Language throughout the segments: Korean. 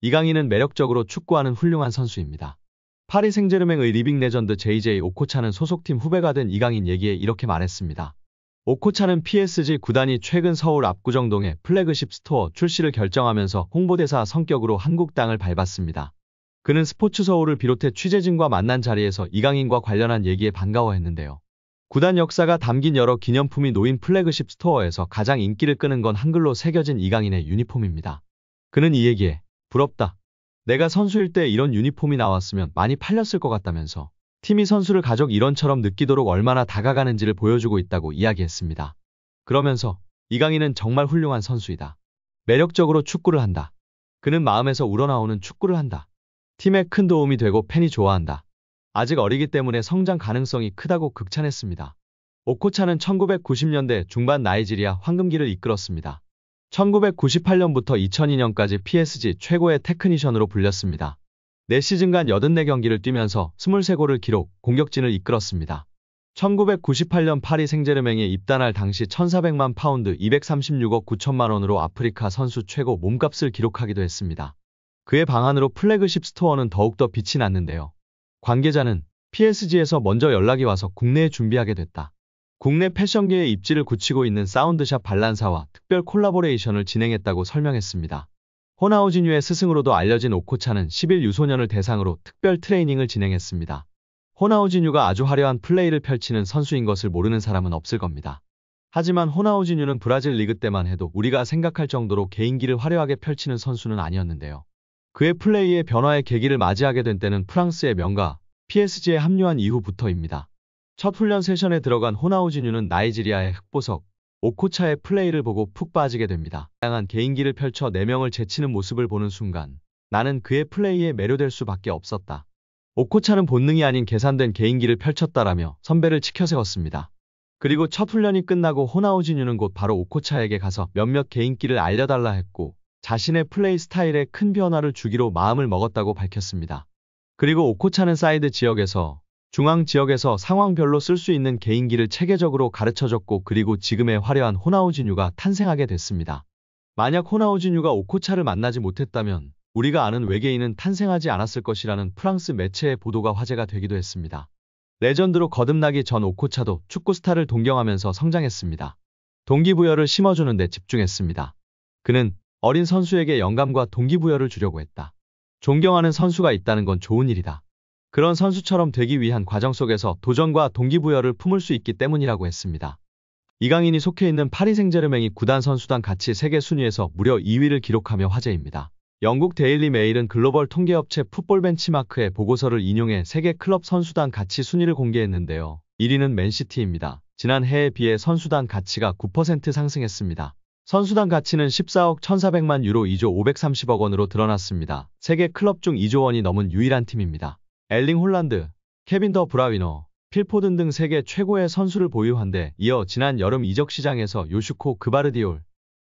이강인은 매력적으로 축구하는 훌륭한 선수입니다. 파리 생제르맹의 리빙 레전드 JJ 오코차는 소속팀 후배가 된 이강인 얘기에 이렇게 말했습니다. 오코차는 PSG 구단이 최근 서울 압구정동에 플래그십 스토어 출시를 결정하면서 홍보대사 성격으로 한국 땅을 밟았습니다. 그는 스포츠 서울을 비롯해 취재진과 만난 자리에서 이강인과 관련한 얘기에 반가워했는데요. 구단 역사가 담긴 여러 기념품이 놓인 플래그십 스토어에서 가장 인기를 끄는 건 한글로 새겨진 이강인의 유니폼입니다. 그는 이 얘기에 부럽다. 내가 선수일 때 이런 유니폼이 나왔으면 많이 팔렸을 것 같다면서 팀이 선수를 가족 일원처럼 느끼도록 얼마나 다가가는지를 보여주고 있다고 이야기했습니다. 그러면서 이강인은 정말 훌륭한 선수이다. 매력적으로 축구를 한다. 그는 마음에서 우러나오는 축구를 한다. 팀에 큰 도움이 되고 팬이 좋아한다. 아직 어리기 때문에 성장 가능성이 크다고 극찬했습니다. 오코차는 1990년대 중반 나이지리아 황금기를 이끌었습니다. 1998년부터 2002년까지 PSG 최고의 테크니션으로 불렸습니다. 4시즌간 84경기를 뛰면서 23골을 기록, 공격진을 이끌었습니다. 1998년 파리 생제르맹에 입단할 당시 1,400만 파운드 236억 9천만 원으로 아프리카 선수 최고 몸값을 기록하기도 했습니다. 그의 방한으로 플래그십 스토어는 더욱더 빛이 났는데요. 관계자는 PSG에서 먼저 연락이 와서 국내에 준비하게 됐다. 국내 패션계의 입지를 굳히고 있는 사운드샵 발란사와 특별 콜라보레이션을 진행했다고 설명했습니다. 호나우지뉴의 스승으로도 알려진 오코차는 10일 유소년을 대상으로 특별 트레이닝을 진행했습니다. 호나우지뉴가 아주 화려한 플레이를 펼치는 선수인 것을 모르는 사람은 없을 겁니다. 하지만 호나우지뉴는 브라질 리그 때만 해도 우리가 생각할 정도로 개인기를 화려하게 펼치는 선수는 아니었는데요. 그의 플레이의 변화의 계기를 맞이하게 된 때는 프랑스의 명가 PSG에 합류한 이후부터입니다. 첫 훈련 세션에 들어간 호나우지뉴는 나이지리아의 흑보석 오코차의 플레이를 보고 푹 빠지게 됩니다. 다양한 개인기를 펼쳐 4명을 제치는 모습을 보는 순간 나는 그의 플레이에 매료될 수밖에 없었다. 오코차는 본능이 아닌 계산된 개인기를 펼쳤다라며 선배를 치켜세웠습니다. 그리고 첫 훈련이 끝나고 호나우지뉴는 곧 바로 오코차에게 가서 몇몇 개인기를 알려달라 했고 자신의 플레이 스타일에 큰 변화를 주기로 마음을 먹었다고 밝혔습니다. 그리고 오코차는 사이드 지역에서 중앙 지역에서 상황별로 쓸 수 있는 개인기를 체계적으로 가르쳐줬고 그리고 지금의 화려한 호나우지뉴가 탄생하게 됐습니다. 만약 호나우지뉴가 오코차를 만나지 못했다면 우리가 아는 외계인은 탄생하지 않았을 것이라는 프랑스 매체의 보도가 화제가 되기도 했습니다. 레전드로 거듭나기 전 오코차도 축구 스타를 동경하면서 성장했습니다. 동기부여를 심어주는 데 집중했습니다. 그는 어린 선수에게 영감과 동기부여를 주려고 했다. 존경하는 선수가 있다는 건 좋은 일이다. 그런 선수처럼 되기 위한 과정 속에서 도전과 동기부여를 품을 수 있기 때문이라고 했습니다. 이강인이 속해 있는 파리 생제르맹이 구단 선수단 가치 세계 순위에서 무려 2위를 기록하며 화제입니다. 영국 데일리 메일은 글로벌 통계업체 풋볼 벤치마크의 보고서를 인용해 세계 클럽 선수단 가치 순위를 공개했는데요. 1위는 맨시티입니다. 지난 해에 비해 선수단 가치가 9% 상승했습니다. 선수단 가치는 14억 1,400만 유로 2조 530억 원으로 드러났습니다. 세계 클럽 중 2조 원이 넘은 유일한 팀입니다. 엘링 홀란드, 케빈 더 브라위너, 필 포든 등 세계 최고의 선수를 보유한 데 이어 지난 여름 이적 시장에서 요슈코 그바르디올,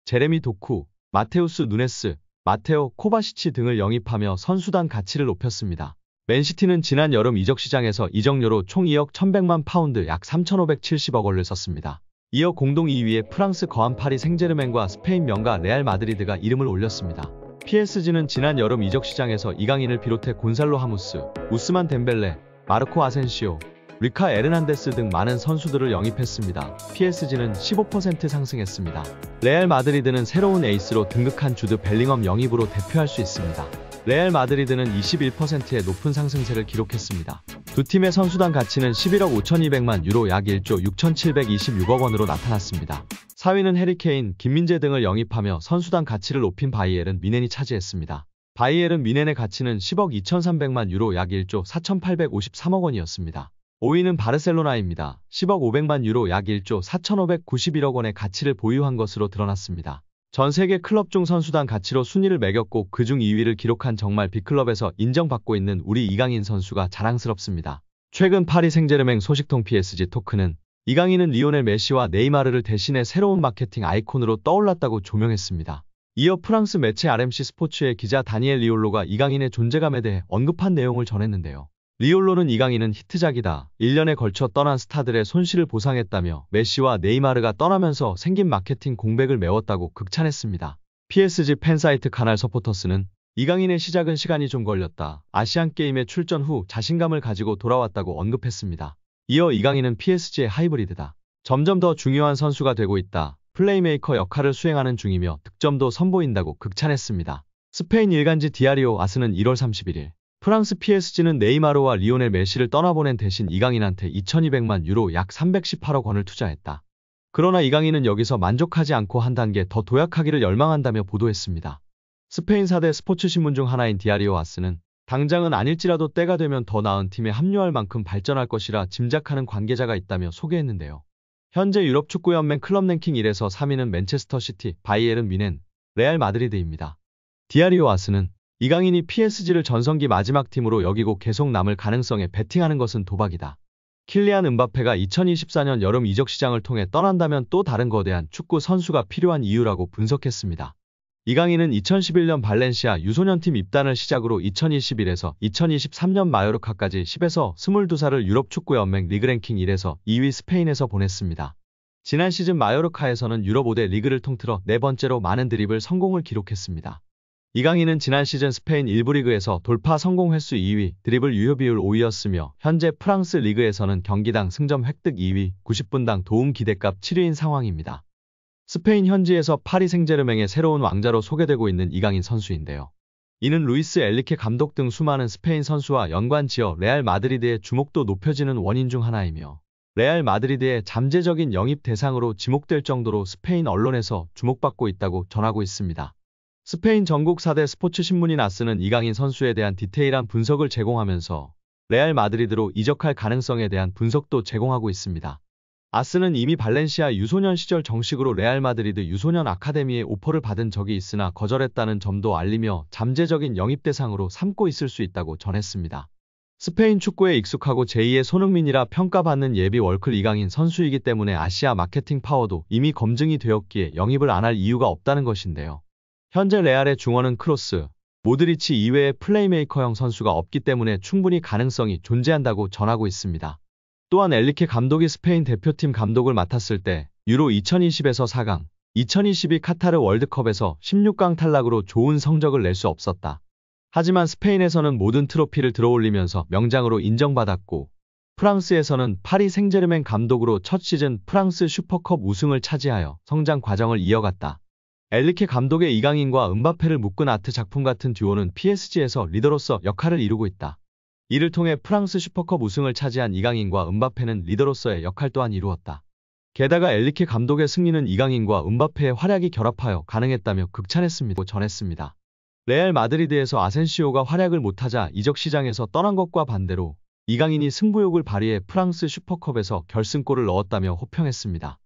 제레미 도쿠, 마테우스 누네스, 마테오 코바시치 등을 영입하며 선수단 가치를 높였습니다. 맨시티는 지난 여름 이적 시장에서 이적료로 총 2억 1,100만 파운드 약 3,570억 원을 썼습니다. 이어 공동 2위에 프랑스 거한 파리 생제르맹과 스페인 명가 레알 마드리드가 이름을 올렸습니다. PSG는 지난 여름 이적 시장에서 이강인을 비롯해 곤살로 하무스, 우스만 덴벨레, 마르코 아센시오, 리카 에르난데스 등 많은 선수들을 영입했습니다. PSG는 15% 상승했습니다. 레알 마드리드는 새로운 에이스로 등극한 주드 벨링엄 영입으로 대표할 수 있습니다. 레알 마드리드는 21%의 높은 상승세를 기록했습니다. 두 팀의 선수단 가치는 11억 5,200만 유로 약 1조 6,726억 원으로 나타났습니다. 4위는 해리케인, 김민재 등을 영입하며 선수단 가치를 높인 바이에른 뮌헨이 차지했습니다. 바이에른 뮌헨의 가치는 10억 2,300만 유로 약 1조 4,853억 원이었습니다. 5위는 바르셀로나입니다. 10억 500만 유로 약 1조 4,591억 원의 가치를 보유한 것으로 드러났습니다. 전 세계 클럽 중 선수단 가치로 순위를 매겼고 그중 2위를 기록한 정말 빅클럽에서 인정받고 있는 우리 이강인 선수가 자랑스럽습니다. 최근 파리 생제르맹 소식통 PSG 토크는 이강인은 리오넬 메시와 네이마르를 대신해 새로운 마케팅 아이콘으로 떠올랐다고 조명했습니다. 이어 프랑스 매체 RMC 스포츠의 기자 다니엘 리올로가 이강인의 존재감에 대해 언급한 내용을 전했는데요. 리올로는 이강인은 히트작이다. 1년에 걸쳐 떠난 스타들의 손실을 보상했다며 메시와 네이마르가 떠나면서 생긴 마케팅 공백을 메웠다고 극찬했습니다. PSG 팬사이트 카날 서포터스는 이강인의 시작은 시간이 좀 걸렸다. 아시안게임에 출전 후 자신감을 가지고 돌아왔다고 언급했습니다. 이어 이강인은 PSG의 하이브리드다. 점점 더 중요한 선수가 되고 있다. 플레이메이커 역할을 수행하는 중이며 득점도 선보인다고 극찬했습니다. 스페인 일간지 디아리오 아스는 1월 31일 프랑스 PSG는 네이마르와 리오넬 메시를 떠나보낸 대신 이강인한테 2200만 유로 약 318억 원을 투자했다. 그러나 이강인은 여기서 만족하지 않고 한 단계 더 도약하기를 열망한다며 보도했습니다. 스페인 4대 스포츠 신문 중 하나인 디아리오 아스는 당장은 아닐지라도 때가 되면 더 나은 팀에 합류할 만큼 발전할 것이라 짐작하는 관계자가 있다며 소개했는데요. 현재 유럽 축구연맹 클럽 랭킹 1에서 3위는 맨체스터 시티, 바이에른 뮌헨, 레알 마드리드입니다. 디아리오 아스는 이강인이 PSG를 전성기 마지막 팀으로 여기고 계속 남을 가능성에 베팅하는 것은 도박이다. 킬리안 음바페가 2024년 여름 이적 시장을 통해 떠난다면 또 다른 거대한 축구 선수가 필요한 이유라고 분석했습니다. 이강인은 2011년 발렌시아 유소년팀 입단을 시작으로 2021에서 2023년 마요르카까지 10에서 22살을 유럽 축구연맹 리그랭킹 1에서 2위 스페인에서 보냈습니다. 지난 시즌 마요르카에서는 유럽 5대 리그를 통틀어 네 번째로 많은 드리블 성공을 기록했습니다. 이강인은 지난 시즌 스페인 1부 리그에서 돌파 성공 횟수 2위, 드리블 유효 비율 5위였으며 현재 프랑스 리그에서는 경기당 승점 획득 2위, 90분당 도움 기대값 7위인 상황입니다. 스페인 현지에서 파리 생제르맹의 새로운 왕자로 소개되고 있는 이강인 선수인데요. 이는 루이스 엘리케 감독 등 수많은 스페인 선수와 연관지어 레알 마드리드의 주목도 높여지는 원인 중 하나이며 레알 마드리드의 잠재적인 영입 대상으로 지목될 정도로 스페인 언론에서 주목받고 있다고 전하고 있습니다. 스페인 전국 4대 스포츠 신문인 아스는 이강인 선수에 대한 디테일한 분석을 제공하면서 레알 마드리드로 이적할 가능성에 대한 분석도 제공하고 있습니다. 아스는 이미 발렌시아 유소년 시절 정식으로 레알 마드리드 유소년 아카데미에 오퍼를 받은 적이 있으나 거절했다는 점도 알리며 잠재적인 영입 대상으로 삼고 있을 수 있다고 전했습니다. 스페인 축구에 익숙하고 제2의 손흥민이라 평가받는 예비 월클 이강인 선수이기 때문에 아시아 마케팅 파워도 이미 검증이 되었기에 영입을 안 할 이유가 없다는 것인데요. 현재 레알의 중원은 크로스, 모드리치 이외의 플레이메이커형 선수가 없기 때문에 충분히 가능성이 존재한다고 전하고 있습니다. 또한 엘리케 감독이 스페인 대표팀 감독을 맡았을 때 유로 2020에서 4강, 2022 카타르 월드컵에서 16강 탈락으로 좋은 성적을 낼 수 없었다. 하지만 스페인에서는 모든 트로피를 들어올리면서 명장으로 인정받았고 프랑스에서는 파리 생제르맹 감독으로 첫 시즌 프랑스 슈퍼컵 우승을 차지하여 성장 과정을 이어갔다. 엘리케 감독의 이강인과 음바페를 묶은 아트 작품 같은 듀오는 PSG에서 리더로서 역할을 이루고 있다. 이를 통해 프랑스 슈퍼컵 우승을 차지한 이강인과 음바페는 리더로서의 역할 또한 이루었다. 게다가 엘리케 감독의 승리는 이강인과 음바페의 활약이 결합하여 가능했다며 극찬했습니다. 전했습니다. 레알 마드리드에서 아센시오가 활약을 못하자 이적 시장에서 떠난 것과 반대로 이강인이 승부욕을 발휘해 프랑스 슈퍼컵에서 결승골을 넣었다며 호평했습니다.